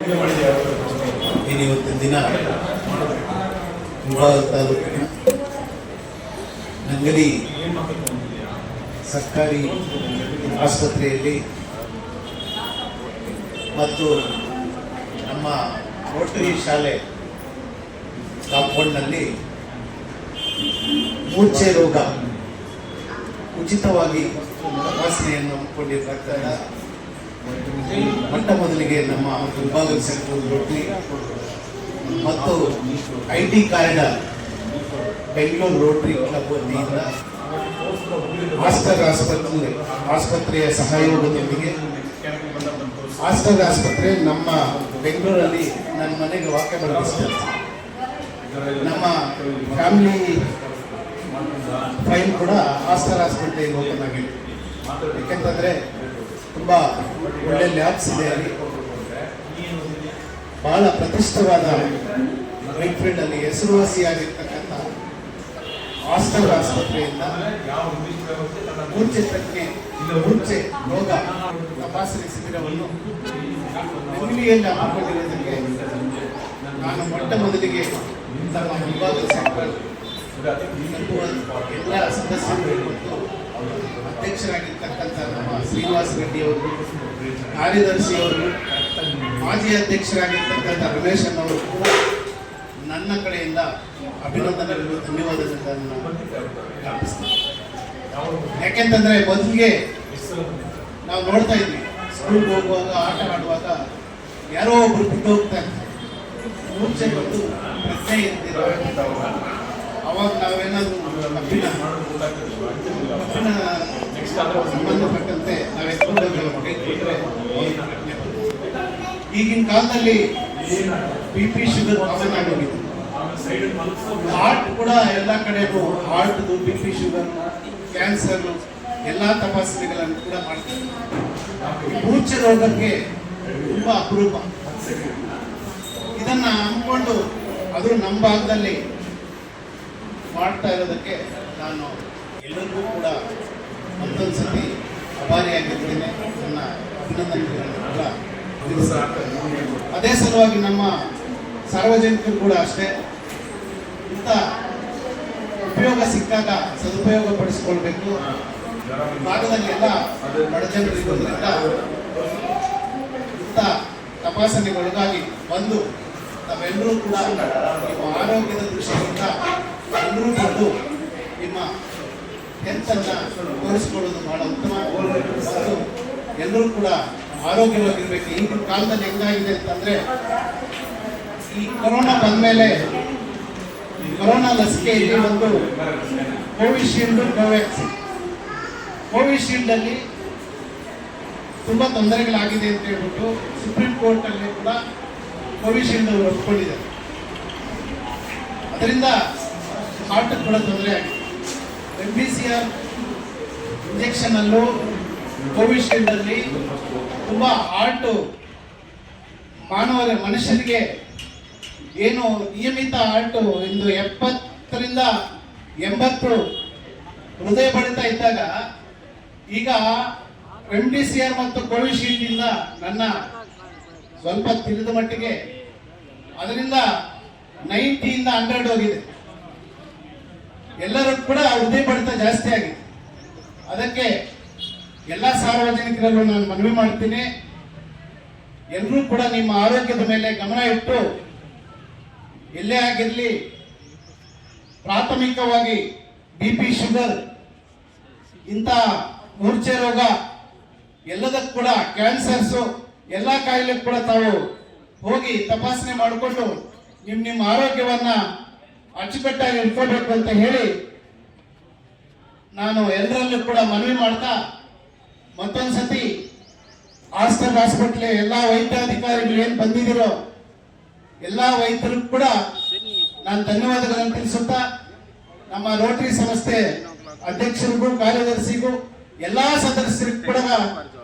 ಇವತ್ತಿನ ದಿನ ಮುಳಬಾಗಿಲು ತಾಲೂಕಿನ ನಂಗಲಿ ಸರ್ಕಾರಿ ಆಸ್ಪತ್ರೆಯಲ್ಲಿ ಮತ್ತು ನಮ್ಮ ರೋಟರಿ ಶಾಲೆ ಕಾಂಪೌಂಡ್ನಲ್ಲಿ ಮೂರ್ಛೆ ರೋಗ ಉಚಿತವಾಗಿ ತಪಾಸಣೆಯನ್ನು ಹಮ್ಮಿಕೊಂಡಿರ್ತಕ್ಕಂಥ ಮೊಟ್ಟ ಮೊದಲಿಗೆ ನಮ್ಮ ವಿಭಾಗದ ಸೆಂಟ್ರಲ್ ರೋಟರಿ ಮತ್ತು IT corridor Bengaluru Rotary club ವತಿಯಿಂದ ಆಸ್ಟರ್ ಆಸ್ಪತ್ರೆಯ ಸಹಯೋಗದೊಂದಿಗೆ ಆಸ್ಟರ್ ಆಸ್ಪತ್ರೆ ನಮ್ಮ ಬೆಂಗಳೂರಲ್ಲಿ ನನ್ನ ಮನೆಗೆ ವಾಕ್ಯ ಬರೆದಿಸ್ತೇನೆ. ನಮ್ಮ ಫ್ಯಾಮಿಲಿ ಫೈಲ್ ಕೂಡ ಆಸ್ಟರ್ ಆಸ್ಪತ್ರೆಗೆ ಓಪನ್ ಆಗಿದೆ. ಯಾಕೆಂತಂದರೆ ತುಂಬ ಒಳ್ಳೆ ಲ್ಯಾಬ್ಸ್ ಇದೆ ಅಲ್ಲಿ. ಬಹಳ ಪ್ರತಿಷ್ಠವಾದ ವೈಟ್ಫೀಲ್ಡ್ ಅಲ್ಲಿ ಹೆಸರುವಾಸಿಯಾಗಿರ್ತಕ್ಕಂಥ ಆಸ್ಟರ್ ಆಸ್ಪತ್ರೆಯಿಂದ ಮೂರ್ಛೆ ಪ್ರಜ್ಞೆ ಮೂರ್ಛೆ ರೋಗ ತಪಾಸಣೆ ಶಿಬಿರವನ್ನು ಬೆಂಗಳೂರಿನಲ್ಲಿ ಹಮ್ಮಿಕೊಂಡಿರುವುದಕ್ಕೆ ನಾನು ಮೊಟ್ಟ ಮೊದಲಿಗೆ ನಮ್ಮ ವಿಭಾಗದ ಸೆಂಟ್ರಲ್ ಎಲ್ಲ ಸದಸ್ಯರು ಮತ್ತು ಅಧ್ಯಕ್ಷರಾಗಿರ್ತಕ್ಕಂಥ ನಮ್ಮ ಶ್ರೀನಿವಾಸ ರೆಡ್ಡಿ ಅವರು, ಕಾರ್ಯದರ್ಶಿಯವರು, ಮಾಜಿ ಅಧ್ಯಕ್ಷರಾಗಿರ್ತಕ್ಕಂಥ ರಮೇಶ್ ಅವರು ಕೂಡ ನನ್ನ ಕಡೆಯಿಂದ ಅಭಿನಂದನೆಗಳು, ಧನ್ಯವಾದಗಳನ್ನು ಅರ್ಪಿಸ್ತೀನಿ. ಯಾಕೆಂತಂದ್ರೆ ಮೊದಲಿಗೆ ನಾವು ನೋಡ್ತಾ ಇದ್ವಿ, ಸ್ಕೂಲ್ಗೆ ಹೋಗುವಾಗ ಆಟ ಆಡುವಾಗ ಯಾರೋ ಒಬ್ರು ಬಿಟ್ಟು ಹೋಗ್ತಾ ಇರ್ತಾರೆ, ಮೂರ್ಛೆ ಬಂದು ಪ್ರಜ್ಞೆ ಇರ್ತಿದ್ರು. ಅವಾಗ ನಾವೇನಾದ್ರೂ ಕಬ್ಬಿನ ಸಂಬಂಧಪಟ್ಟಂತೆ ಈಗಿನ ಕಾಲದಲ್ಲಿ BP ಶುಗರ್ ಕಾಮನ್ ಆಗೋಗಿದೆ. ಹಾರ್ಟ್ ಕೂಡ ಎಲ್ಲ ಕಡೆಗೂ ಹಾರ್ಟ್, BP ಶುಗರ್, ಕ್ಯಾನ್ಸರ್ ಎಲ್ಲ ತಪಾಸಣೆಗಳನ್ನು ಕೂಡ ಮಾಡ್ತಾರೆ. ಮೂರ್ಛೆ ರೋಗಕ್ಕೆ ತುಂಬಾ ಅಪರೂಪ. ಇದನ್ನ ಹಮ್ಮಿಕೊಂಡು ಅದು ನಮ್ಮ ಭಾಗದಲ್ಲಿ ಮಾಡ್ತಾ ಇರೋದಕ್ಕೆ ನಾನು ಎಲ್ಲರಿಗೂ ಕೂಡ ಮತ್ತೊಂದು ಸತಿ ಅಭಾರಿಯಾಗಿದ್ದೇನೆ. ನನ್ನ ಅಭಿನಂದನೆಗಳನ್ನು ಕೂಡ ಅದೇ ಸಲುವಾಗಿ ನಮ್ಮ ಸಾರ್ವಜನಿಕರು ಕೂಡ ಅಷ್ಟೇ, ಇಂಥ ಉಪಯೋಗ ಸಿಕ್ಕಾಗ ಸದುಪಯೋಗ ಪಡಿಸಿಕೊಳ್ಬೇಕು. ಭಾಗದಲ್ಲಿ ಎಲ್ಲ ಬಡಜನರಿಗೋದ್ರಿಂದ ಇಂಥ ತಪಾಸಣೆಗೊಳಗಾಗಿ ಬಂದು ನಾವೆಲ್ಲರೂ ಕೂಡ ನಿಮ್ಮ ಆರೋಗ್ಯದ ದೃಷ್ಟಿಯಿಂದ ಎಲ್ಲರೂ ಬಂದು ನಿಮ್ಮ ಹೆಲ್ತನ್ನು ತೋರಿಸಿಕೊಳ್ಳೋದು ಬಹಳ ಉತ್ತಮ. ಎಲ್ಲರೂ ಕೂಡ ಆರೋಗ್ಯವಾಗಿರ್ಬೇಕು. ಈಗಿನ ಕಾಲದಲ್ಲಿ ಹೆಂಗಾಗಿದೆ ಅಂತಂದ್ರೆ, ಈ ಕೊರೋನಾ ಬಂದ್ಮೇಲೆ ಕೊರೋನಾ ಲಸಿಕೆಯಲ್ಲಿ ಒಂದು ಕೋವಿಶೀಲ್ಡ್, ಕೋವ್ಯಾಕ್ಸಿನ್. ಕೋವಿಶೀಲ್ಡ್ ಅಲ್ಲಿ ತುಂಬಾ ತೊಂದರೆಗಳಾಗಿದೆ ಅಂತ ಹೇಳ್ಬಿಟ್ಟು ಸುಪ್ರೀಂ ಕೋರ್ಟ್ ಅಲ್ಲಿ ಕೂಡ ಕೋವಿಶೀಲ್ಡ್ ಅವರು ಒಪ್ಪಿಕೊಂಡಿದ್ದಾರೆ. ಅದರಿಂದ ಹಾರ್ಟ್ ಕೂಡ ತೊಂದರೆ ಆಗಿದೆ. MBCR ಇಂಜೆಕ್ಷನ್ ಅಲ್ಲೂ ಕೋವಿಶೀಲ್ಡ್ ಅಲ್ಲಿ ತುಂಬಾ ಹಾರ್ಟ್ ಮನುಷ್ಯರಿಗೆ ಏನು ನಿಯಮಿತ ಹಾರ್ಟ್ ಇಂದು 70ರಿಂದ 80 ಹೃದಯ ಬಡಿತ ಇದ್ದಾಗ ಈಗ MDCR ಮತ್ತು ಕೋವಿಶೀಲ್ಡ್ ಇಂದ ನನ್ನ ಸ್ವಲ್ಪ ತಿಳಿದ ಮಟ್ಟಿಗೆ ಅದರಿಂದ 90ಯಿಂದ 100 ಹೋಗಿದೆ. ಎಲ್ಲರೂ ಕೂಡ ಹೃದಯ ಬಡಿತ ಜಾಸ್ತಿ ಆಗಿದೆ. ಅದಕ್ಕೆ ಎಲ್ಲ ಸಾರ್ವಜನಿಕರಲ್ಲೂ ನಾನು ಮನವಿ ಮಾಡ್ತೀನಿ, ಎಲ್ಲರೂ ಕೂಡ ನಿಮ್ಮ ಆರೋಗ್ಯದ ಮೇಲೆ ಗಮನ ಇಟ್ಟು ಎಲ್ಲೇ ಆಗಿರಲಿ ಪ್ರಾಥಮಿಕವಾಗಿ BP ಶುಗರ್, ಇಂಥ ಮೂರ್ಛೆ ರೋಗ, ಎಲ್ಲದಕ್ಕೂ ಕೂಡ ಕ್ಯಾನ್ಸರ್ಸು, ಎಲ್ಲ ಕಾಯಿಲೆ ಕೂಡ ತಾವು ಹೋಗಿ ತಪಾಸಣೆ ಮಾಡಿಕೊಂಡು ನಿಮ್ಮ ಆರೋಗ್ಯವನ್ನ ಅಚ್ಚುಕಟ್ಟಾಗಿ ಇಟ್ಕೋಬೇಕು ಅಂತ ಹೇಳಿ ನಾನು ಎಲ್ಲರಲ್ಲೂ ಕೂಡ ಮನವಿ ಮಾಡ್ತಾ, ಮತ್ತೊಂದ್ಸತಿ ಆಸ್ಟರ್ ಆಸ್ಪತ್ರೆ ಎಲ್ಲ ವೈದ್ಯಾಧಿಕಾರಿಗಳು ಏನು ಬಂದಿದ್ದೀರೋ ಎಲ್ಲ ವೈದ್ಯರಿಗೂ ಕೂಡ ನಾನು ಧನ್ಯವಾದಗಳನ್ನು ತಿಳಿಸುತ್ತಾ, ನಮ್ಮ ರೋಟರಿ ಸಂಸ್ಥೆ ಅಧ್ಯಕ್ಷರಿಗೂ ಕಾರ್ಯದರ್ಶಿಗೂ ಎಲ್ಲಾ ಸದಸ್ಯರಿಗೂ ಕೂಡ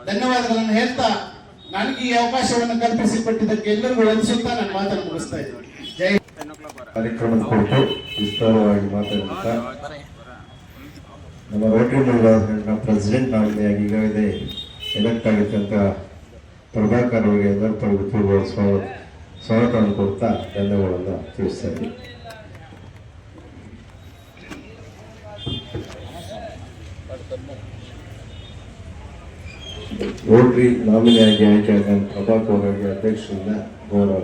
ಧನ್ಯವಾದಗಳನ್ನು ಹೇಳ್ತಾ, ನನಗೆ ಈ ಅವಕಾಶವನ್ನು ಕಲ್ಪಿಸಿಕೊಟ್ಟಿದ್ದಕ್ಕೆ ಎಲ್ಲರಿಗೂ ವಂದಿಸುತ್ತಾ ನನ್ನ ಮಾತನ್ನು ಮುಗಿಸ್ತಾ ಇದ್ದೀನಿ. ಜೈ. ಕಾರ್ಯಕ್ರಮದ ಕುರಿತು ವಿಸ್ತಾರವಾಗಿ ಮಾತಾಡುತ್ತಾ ನಮ್ಮ ರೋಟರಿ ಮುಳಬಾಗಿಲಿನ ಪ್ರೆಸಿಡೆಂಟ್ ನಾಮಿನಿಯಾಗಿ ಈಗಾಗಲೇ ಎಲೆಕ್ಟ್ ಆಗಿರ್ತಕ್ಕಂಥ ಪ್ರಭಾಕರ್ ಅವರಿಗೆ ಎಲ್ಲರ ಪೂರ್ವ ಸ್ವಾಗತವನ್ನು ಕೊಡ್ತಾ ಧನ್ಯವಾದಗಳನ್ನು ತಿಳಿಸ್ತಾ ಇದ್ದೀನಿ. ರೋಟರಿ ನಾಮಿನಿಯಾಗಿ ಆಯ್ಕೆಯಾದ ಪ್ರಭಾಕರ್ ಅವರಿಗೆ ಅಧ್ಯಕ್ಷರಿಂದ ಗೌರವ